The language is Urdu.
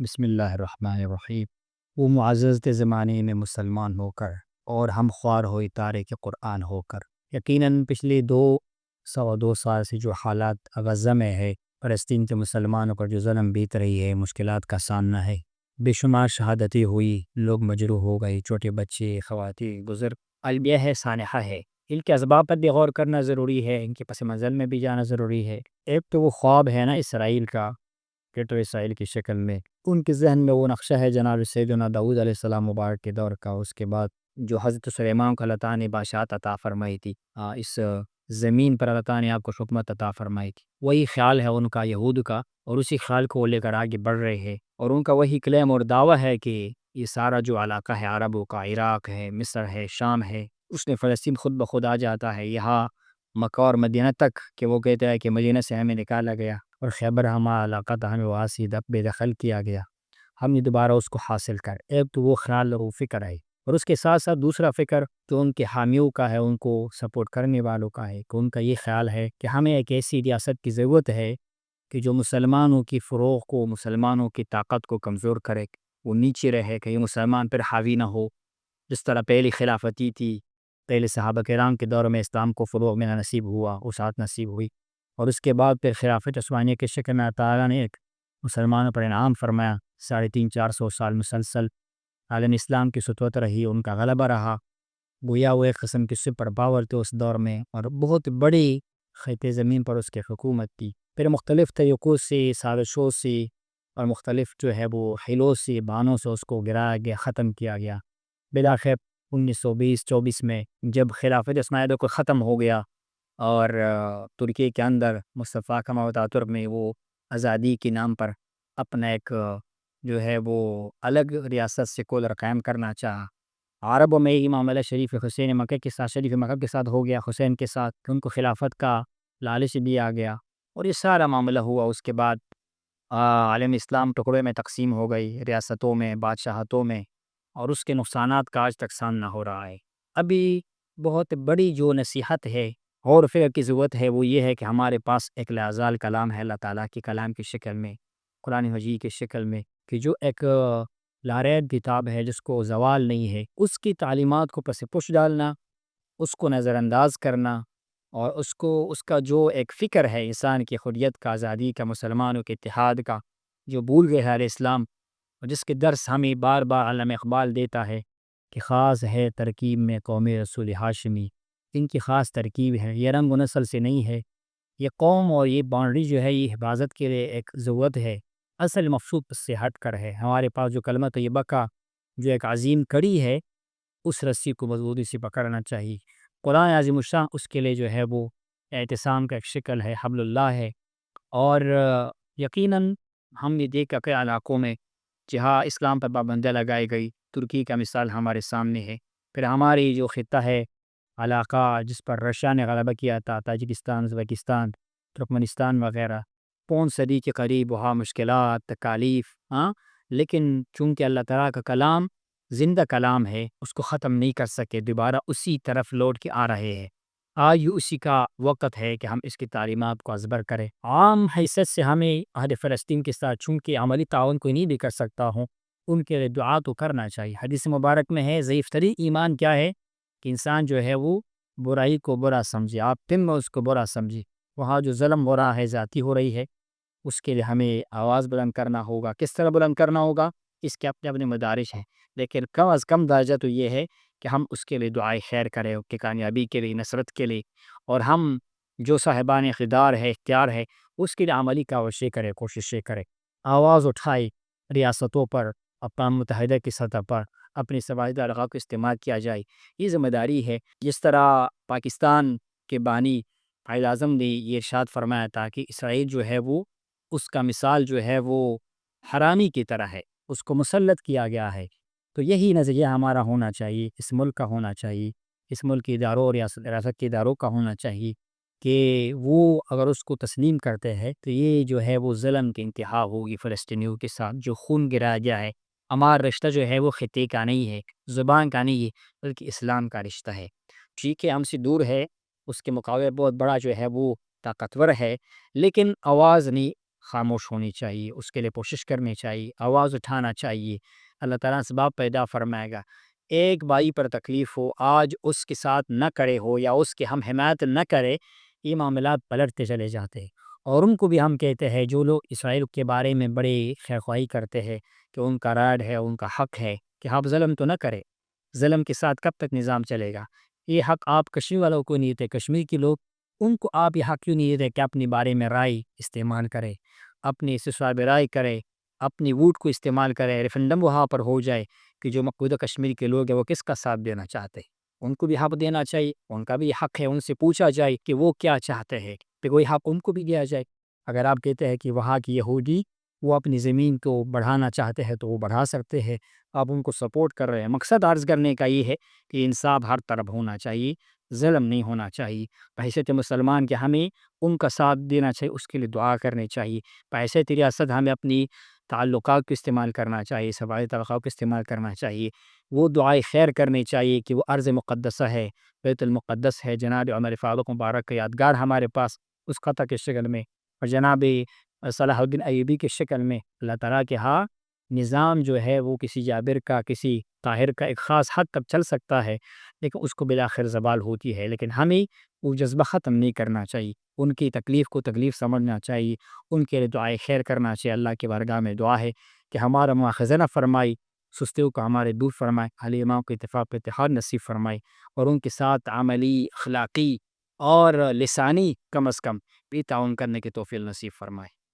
بسم اللہ الرحمن الرحیم۔ وہ معزز زمانے میں مسلمان ہو کر اور ہم خوار ہوئی تارک قرآن ہو کر، یقیناً پچھلے 202 سال سے جو حالات غزہ میں ہے، فلسطین کے مسلمانوں پر جو ظلم بیت رہی ہے، مشکلات کا سامنا ہے، بے شمار شہادتیں ہوئی، لوگ مجروح ہو گئے، چھوٹے بچے، خواتین، بزرگ، البیہ ہے، سانحہ ہے۔ ان کے اسباب پر بھی غور کرنا ضروری ہے، ان کے پس منظر میں بھی جانا ضروری ہے۔ ایک تو وہ خواب ہے نا اسرائیل کا، کہ تو اسرائیل کی شکل میں ان کے ذہن میں وہ نقشہ ہے جناب سیدنا داؤد علیہ السلام مبارک کے دور کا، اس کے بعد جو حضرت سلیمان کو اللہ تعالیٰ نے بادشاہت عطا فرمائی تھی، اس زمین پر اللہ تعالیٰ نے آپ کو حکومت عطا فرمائی تھی، وہی خیال ہے ان کا یہود کا، اور اسی خیال کو وہ لے کر آگے بڑھ رہے ہیں، اور ان کا وہی کلیم اور دعویٰ ہے کہ یہ سارا جو علاقہ ہے عربوں کا، عراق ہے، مصر ہے، شام ہے، اس میں فلسطین خود بخود آ جاتا ہے یہاں مکہ اور مدینہ تک، کہ وہ کہتا ہے کہ مدینہ سے ہمیں نکالا گیا اور خیبر ہمارا علاقہ تھا، ہمیں وہاں سے بے دخل کیا گیا، ہم نے دوبارہ اس کو حاصل کر۔ ایک تو وہ خیال وہ فکر ہے، اور اس کے ساتھ ساتھ دوسرا فکر جو ان کے حامیوں کا ہے، ان کو سپورٹ کرنے والوں کا ہے، کہ ان کا یہ خیال ہے کہ ہمیں ایک ایسی ریاست کی ضرورت ہے کہ جو مسلمانوں کی فروغ کو، مسلمانوں کی طاقت کو کمزور کرے، وہ نیچے رہے، کہ یہ مسلمان پر حاوی نہ ہو، جس طرح پہلی خلافتی تھی، پہلے صحابہ کرام کے دور میں اسلام کو فروغ میں نصیب ہوا، وسعت نصیب ہوئی، اور اس کے بعد پھر خلافت عثمانیہ کے شکل میں تعالیٰ نے ایک مسلمانوں پر انعام فرمایا، 350-400 سال مسلسل عالم اسلام کی سطوت رہی، ان کا غلبہ رہا، گویا وہ ایک قسم کی سپر پاور تھے اس دور میں، اور بہت بڑی خطے زمین پر اس کی حکومت تھی۔ پھر مختلف طریقوں سے، سازشوں سے، اور مختلف جو ہے وہ حیلوں سے، بہانوں سے اس کو گرایا گیا، ختم کیا گیا۔ بالآخر 1920-24 میں جب خلافت عثمانیہ کو ختم ہو گیا، اور ترکی کے اندر مصطفیٰ کمال اتاتürk میں وہ آزادی کے نام پر اپنا ایک جو ہے وہ الگ ریاست سیکولر قائم کرنا چاہا۔ عربوں میں یہ معاملہ شریف حسین مکہ کے ساتھ، شریف مکہ کے ساتھ ہو گیا، حسین کے ساتھ، کہ ان کو خلافت کا لالچ دیا گیا، اور یہ سارا معاملہ ہوا۔ اس کے بعد عالم اسلام ٹکڑے میں تقسیم ہو گئی، ریاستوں میں، بادشاہتوں میں، اور اس کے نقصانات کا آج تک سامنا ہو رہا ہے۔ ابھی بہت بڑی جو نصیحت ہے اور فکر کی ضرورت ہے، وہ یہ ہے کہ ہمارے پاس ایک لازال کلام ہے، اللہ تعالیٰ کی کلام کی شکل میں، قرآن مجید کی شکل میں، کہ جو ایک لاریب کتاب ہے جس کو زوال نہیں ہے، اس کی تعلیمات کو پس پش ڈالنا، اس کو نظر انداز کرنا، اور اس کا جو ایک فکر ہے انسان کی حریت کا، آزادی کا، مسلمانوں کے اتحاد کا، جو بھول گئے ہے اسلام، اور جس کے درس ہمیں بار بار علامہ اقبال دیتا ہے کہ خاص ہے ترکیب میں قوم رسول ہاشمی، ان کی خاص ترکیب ہے، یہ رنگ و نسل سے نہیں ہے، یہ قوم اور یہ باؤنڈری جو ہے یہ حفاظت کے لیے ایک ضرورت ہے، اصل مقصود اس سے ہٹ کر ہے۔ ہمارے پاس جو کلمہ طیبہ کا جو ایک عظیم کڑی ہے، اس رسی کو مضبوطی سے پکڑنا چاہیے۔ قرآن عظیم الشان اس کے لیے جو ہے وہ اعتصام کا ایک شکل ہے، حبل اللہ ہے، اور یقیناً ہم نے دیکھا کئی علاقوں میں جہاں اسلام پر پابندیاں لگائی گئی، ترکی کا مثال ہمارے سامنے ہے۔ پھر ہماری جو خطہ ہے، علاقہ جس پر رشیا نے غلبہ کیا تھا، تاجکستان، ازبکستان، ترکمنستان وغیرہ، 5 صدی کے قریب وہاں مشکلات، تکالیف، لیکن چونکہ اللہ تعالیٰ کا کلام زندہ کلام ہے، اس کو ختم نہیں کر سکے، دوبارہ اسی طرف لوٹ کے آ رہے ہیں۔ آج یہ اسی کا وقت ہے کہ ہم اس کی تعلیمات کو ازبر کریں۔ عام حیثیت سے ہمیں اہل فلسطین کے ساتھ، چونکہ عملی تعاون کوئی نہیں بھی کر سکتا ہوں، ان کے لیے دعا تو کرنا چاہیے۔ حدیث مبارک میں ہے، ضعیف ترین ایمان کیا ہے؟ کہ انسان جو ہے وہ برائی کو برا سمجھے، آپ دن میں اس کو برا سمجھے۔ وہاں جو ظلم ہو رہا ہے، زیادتی ہو رہی ہے، اس کے لیے ہمیں آواز بلند کرنا ہوگا۔ کس طرح بلند کرنا ہوگا؟ اس کے اپنے اپنے مدارج ہیں، لیکن کم از کم درجہ تو یہ ہے کہ ہم اس کے لیے دعائے خیر کریں، کہ کامیابی کے لیے، نصرت کے لیے، اور ہم جو صاحبان اقتدار ہے، اختیار ہے، اس کے لیے عملی کاوشیں کریں، کوششیں کریں، آواز اٹھائے، ریاستوں پر، اقوام متحدہ کی سطح پر اپنی صلاحیت ارغاء کو استعمال کیا جائے۔ یہ ذمہ داری ہے۔ جس طرح پاکستان کے بانی قائد اعظم نے یہ ارشاد فرمایا تھا کہ اسرائیل جو ہے وہ، اس کا مثال جو ہے وہ حرامی کی طرح ہے، اس کو مسلط کیا گیا ہے۔ تو یہی نظریہ ہمارا ہونا چاہیے، اس ملک کا ہونا چاہیے، اس ملک کے اداروں اور ریاست کے اداروں کا ہونا چاہیے، کہ وہ اگر اس کو تسلیم کرتے ہیں تو یہ جو ہے وہ ظلم کی انتہا ہوگی فلسطینیوں کے ساتھ، جو خون گرایا گیا ہے۔ ہمارا رشتہ جو ہے وہ خطے کا نہیں ہے، زبان کا نہیں ہے، بلکہ اسلام کا رشتہ ہے۔ ٹھیک ہے، ہم سے دور ہے، اس کے مقابلے بہت بڑا جو ہے وہ طاقتور ہے، لیکن آواز نہیں خاموش ہونی چاہیے، اس کے لیے کوشش کرنی چاہیے، آواز اٹھانا چاہیے۔ اللہ تعالیٰ اسباب پیدا فرمائے گا۔ ایک بھائی پر تکلیف ہو، آج اس کے ساتھ نہ کرے ہو یا اس کی ہم حمایت نہ کرے، یہ معاملات پلٹتے چلے جاتے ہیں۔ اور ان کو بھی ہم کہتے ہیں جو لوگ اسرائیل کے بارے میں بڑے خیرخواہی کرتے ہیں کہ ان کا رائٹ ہے، ان کا حق ہے کہ آپ ظلم تو نہ کرے۔ ظلم کے ساتھ کب تک نظام چلے گا؟ یہ حق آپ کشمیر والوں کو نہیں دیتے، کشمیر کے لوگ ان کو آپ یہ حق کیوں نہیں دیتے کہ اپنے بارے میں رائے استعمال کرے، اپنی استصواب رائے کرے، اپنی ووٹ کو استعمال کرے، ریفرنڈم وہاں پر ہو جائے کہ جو مقبوضہ کشمیر کے لوگ ہیں وہ کس کا ساتھ دینا چاہتے ہیں۔ ان کو بھی حق دینا چاہیے، ان کا بھی حق ہے، ان سے پوچھا جائے کہ وہ کیا چاہتے ہیں، کہ کوئی حق ان کو بھی دیا جائے۔ اگر آپ کہتے ہیں کہ وہاں کی یہودی وہ اپنی زمین کو بڑھانا چاہتے ہیں تو وہ بڑھا سکتے ہیں، آپ ان کو سپورٹ کر رہے ہیں۔ مقصد عرض کرنے کا یہ ہے کہ انصاف ہر طرف ہونا چاہیے، ظلم نہیں ہونا چاہیے۔ بحیثیت مسلمان کہ ہمیں ان کا ساتھ دینا چاہیے، اس کے لیے دعا کرنی چاہیے۔ بحیثیت ریاست ہمیں اپنی تعلقات کو استعمال کرنا چاہیے، سفارتی تعلقات کو استعمال کرنا چاہیے، وہ دعائے خیر کرنی چاہیے کہ وہ ارض مقدسہ ہے، بیت المقدس ہے، جناب عمر فاروق مبارک کا یادگار ہمارے پاس اس خطہ کی شکل میں، اور جناب صلاح الدین ایوبی کی شکل میں اللہ تعالیٰ کے ہاں نظام جو ہے وہ کسی جابر کا، کسی طاہر کا ایک خاص حد تک چل سکتا ہے، لیکن اس کو بالآخر زوال ہوتی ہے۔ لیکن ہمیں وہ جذبہ ختم نہیں کرنا چاہیے، ان کی تکلیف کو تکلیف سمجھنا چاہیے، ان کے لیے دعائے خیر کرنا چاہیے۔ اللہ کی بارگاہ میں دعا ہے کہ ہمارا مواخذہ نہ فرمائی، سستیوں کو ہمارے دور فرمائے، اہل ایمان کو اتفاق پہ اتحاد نصیب فرمائے، اور ان کے ساتھ عملی، اخلاقی اور لسانی کم از کم بھی تعاون کرنے کی توفیق نصیب فرمائے۔